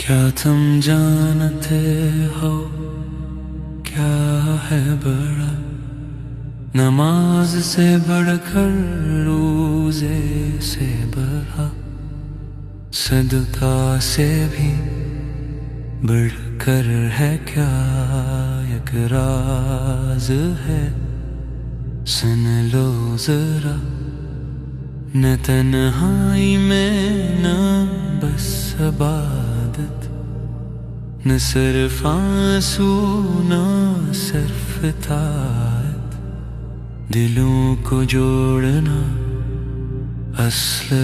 کیا تم جانتے ہو کیا ہے بڑا نماز سے بڑھ کر روزے سے بڑا صدقہ سے بھی بڑھ کر ہے کیا ایک راز ہے سن لو ذرا نہ تنہائی میں نہ بس عبادت نہ صرف آنسو نہ صرف طاعت دلوں کو جوڑنا اصل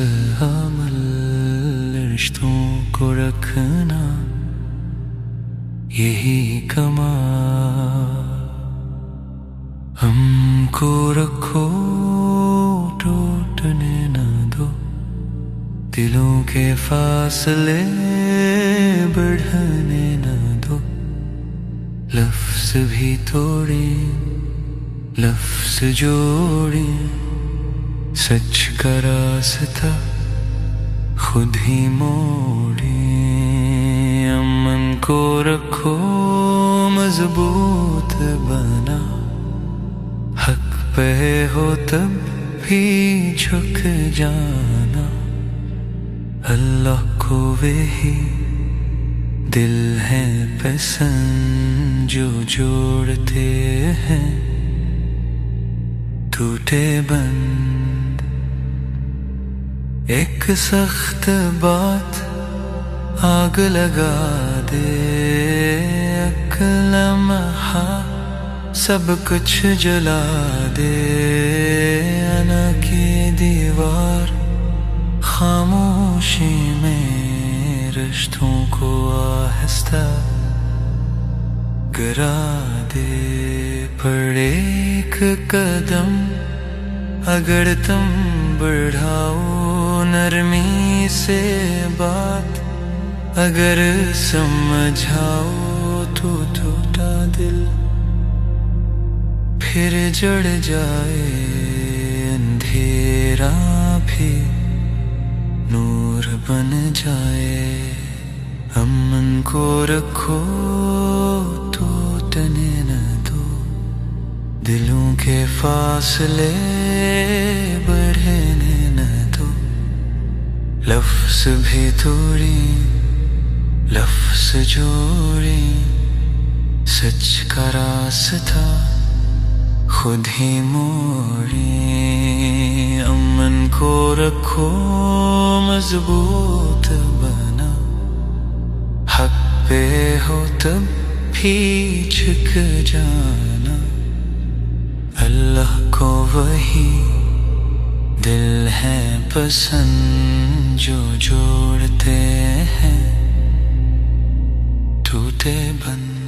عمل رشتوں کو رکھنا یہی کمال ہم کو رکھو ٹوٹنے نہ دو دلوں کے فاصلے بڑھنے نہ دو لفظ بھی توڑیں لفظ جوڑیں سچ کا راستہ خود ہی موڑیں امن کو رکھو مضبوط بنا حق پہ ہو تب بھی جھک جانا اللہ کو وہی دل ہے پسند جو جوڑتے ہیں ٹوٹے بند ایک سخت بات آگ لگا دے ایک لمحہ سب کچھ جلا دے انا کی دیوار خاموشی میں رشتوں کو آہستہ گرا دے پڑے ایک قدم اگر تم بڑھاؤ نرمی سے بات اگر سمجھاؤ تو ٹوٹا دل پھر جڑ جائے اندھیرا بھی نور بن جائے امن کو رکھو ٹوٹنے نہ دو دلوں کے فاصلے بڑھنے نہ دو لفظ بھی توڑیں لفظ جوڑیں سچ کا راستہ خود ہی موڑیں امن کو رکھو مضبوط بنا حق پہ ہو تب بھی جھک جانا اللہ کو وہی دل ہے پسند جو جوڑتے ہیں ٹوٹے بند